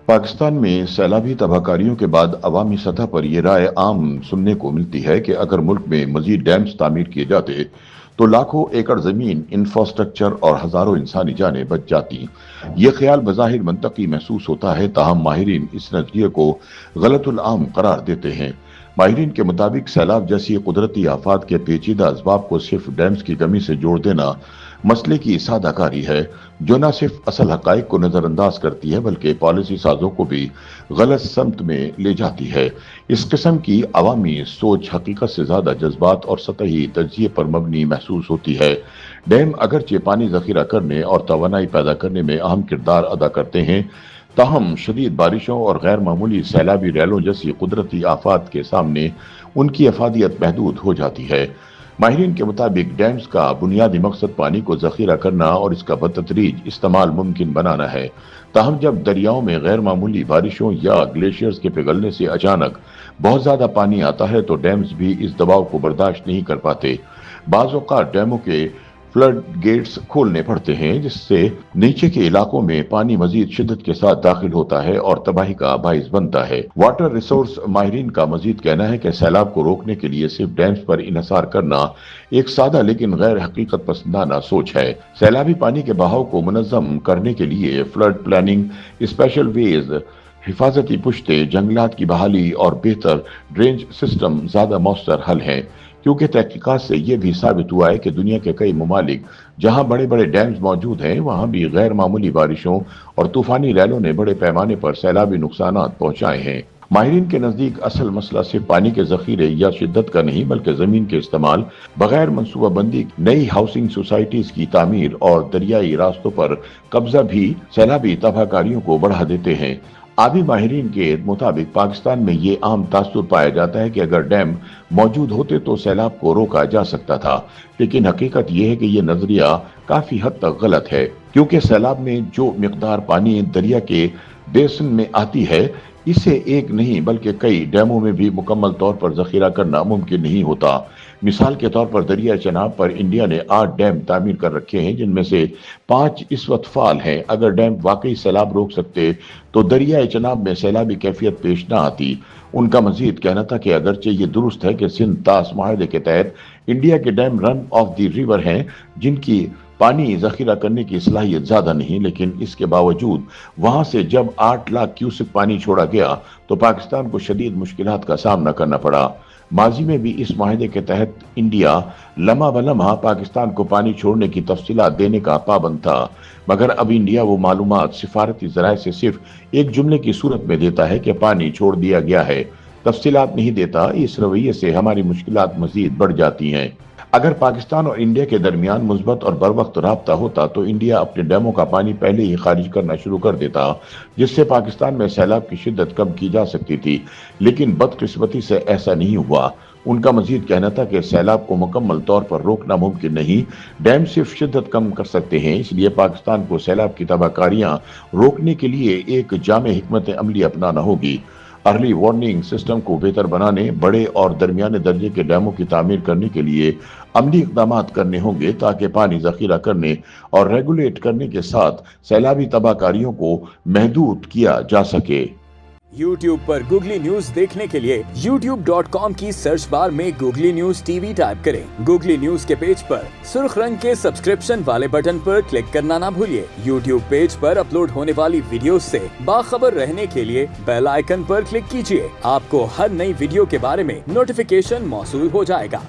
पाकिस्तान में सैलाबी तबाहकारियों के बाद अवामी सतह पर यह राय आम सुनने को मिलती है कि अगर मुल्क में मजीद डैम्स तामीर किए जाते तो लाखों एकड़ जमीन, इंफ्रास्ट्रक्चर और हजारों इंसानी जानें बच जाती। ये ख्याल बज़ाहिर मंतकी महसूस होता है, ताहम माहिरीन इस नजरिए को गलतुल आम करार देते हैं। माहिरीन के मुताबिक सैलाब जैसी कुदरती आफात के पेचीदा असबाब को सिर्फ डैम्स की कमी से जोड़ देना मसले की सादाकारी है, जो न सिर्फ असल हकाइक को नजरअंदाज करती है बल्कि पॉलिसी साजों को भी गलत समत में ले जाती है। इस किस्म की अवामी सोच हकीकत से ज्यादा जज्बात और सतही तजिए पर मबनी महसूस होती है। डैम अगरचे पानी जखीरा करने और तवानाई पैदा करने में अहम किरदार अदा करते हैं, ताहम शदीद बारिशों और गैर मामूली सैलाबी रैलों जैसी कुदरती आफात के सामने उनकी अफादियत महदूद हो जाती है। माहिरीन के मुताबिक डैम्स का बुनियादी मकसद पानी को जखीरा करना और इसका बतदरीज इस्तेमाल मुमकिन बनाना है। ताहम जब दरियाओं में गैर मामूली बारिशों या ग्लेशियर्स के पिघलने से अचानक बहुत ज्यादा पानी आता है तो डैम्स भी इस दबाव को बर्दाश्त नहीं कर पाते। बाज़ औक़ात डैमों के फ्लड गेट्स खोलने पड़ते हैं, जिससे नीचे के इलाकों में पानी मजीद शिद्दत के साथ दाखिल होता है और तबाही का बाइस बनता है। वाटर रिसोर्स माहिरीन का मजीद कहना है कि सैलाब को रोकने के लिए सिर्फ डैम्स पर इन्हसार करना एक सादा लेकिन गैर हकीकत पसंदाना सोच है। सैलाबी पानी के बहाव को मुनज़्ज़म करने के लिए फ्लड प्लानिंग, स्पेशल वेज, हिफाजती पुश्ते, जंगलात की बहाली और बेहतर ड्रेनेज सिस्टम ज्यादा मौसर हल हैं, क्योंकि तहकीकात से यह भी साबित हुआ है कि दुनिया के कई ममालिक जहां बड़े बड़े डैम्स मौजूद हैं, वहां भी गैर मामूली बारिशों और तूफानी रैलों ने बड़े पैमाने पर सैलाबी नुकसानात पहुंचाए हैं। माहिरीन के नजदीक असल मसला सिर्फ पानी के जखीरे या शिद्दत का नहीं बल्कि जमीन के इस्तेमाल, बगैर मनसूबाबंदी नई हाउसिंग सोसाइटीज की तामीर और दरियाई रास्तों पर कब्जा भी सैलाबी तबाहकारियों को बढ़ा देते हैं। आबी माहिरीन के मुताबिक पाकिस्तान में ये आम तासुर पाया जाता है कि अगर डैम मौजूद होते तो सैलाब को रोका जा सकता था, लेकिन हकीकत यह है कि यह नजरिया काफी हद तक गलत है, क्योंकि सैलाब में जो मिकदार पानी दरिया के बेसिन में आती है, इसे एक नहीं बल्कि कई डैमों में भी मुकम्मल तौर पर जखीरा करना मुमकिन नहीं होता। मिसाल के तौर पर दरिया चनाब पर इंडिया ने 8 डैम तामीर कर रखे हैं, जिनमें से 5 इस वक्त फाल हैं। अगर डैम वाकई सैलाब रोक सकते तो दरिया चनाब में सैलाबी कैफियत पेश न आती। उनका मजीद कहना था कि अगरचे ये दुरुस्त है कि सिंध तास माहदे के तहत इंडिया के dam run of the river हैं, जिनकी पानी जखीरा करने की सलाहियत ज्यादा नहीं, लेकिन इसके बावजूद वहां से जब 8 लाख क्यूसेक पानी छोड़ा गया तो पाकिस्तान को शदीद मुश्किलात का सामना करना पड़ा। माजी में भी इस माहदे के तहत इंडिया लम्हा बलम्हा पाकिस्तान को पानी छोड़ने की तफसीलात देने का पाबंद था, मगर अब इंडिया वो मालूमात सिफारती जराये से सिर्फ एक जुमले की सूरत में देता है कि पानी छोड़ दिया गया है, तफसीलात नहीं देता। इस रवैये से हमारी मुश्किलात मजीद बढ़ जाती हैं। अगर पाकिस्तान और इंडिया के दरमियान मुस्बत और बरवक्त राब्ता होता तो इंडिया अपने डैमों का पानी पहले ही खारिज करना शुरू कर देता, जिससे पाकिस्तान में सैलाब की शिद्दत कम की जा सकती थी, लेकिन बदकिस्मती से ऐसा नहीं हुआ। उनका मजीद कहना था कि सैलाब को मुकम्मल तौर पर रोकना मुमकिन नहीं, डैम सिर्फ शिद्दत कम कर सकते हैं, इसलिए पाकिस्तान को सैलाब की तबाहकारियां रोकने के लिए एक जामे हिकमत अमली अपनाना होगी। अर्ली वार्निंग सिस्टम को बेहतर बनाने, बड़े और दरमियाने दर्जे के डैमों की तामीर करने के लिए अमली इकदाम करने होंगे, ताकि पानी जखीरा करने और रेगुलेट करने के साथ सैलाबी तबाहकारियों को महदूद किया जा सके। YouTube पर गूगली न्यूज देखने के लिए youtube.com की सर्च बार में गूगली न्यूज टीवी टाइप करें। गूगली न्यूज के पेज पर सुर्ख रंग के सब्सक्रिप्शन वाले बटन पर क्लिक करना ना भूलिए। YouTube पेज पर अपलोड होने वाली वीडियोस से बाखबर रहने के लिए बेल आइकन पर क्लिक कीजिए। आपको हर नई वीडियो के बारे में नोटिफिकेशन मौसूल हो जाएगा।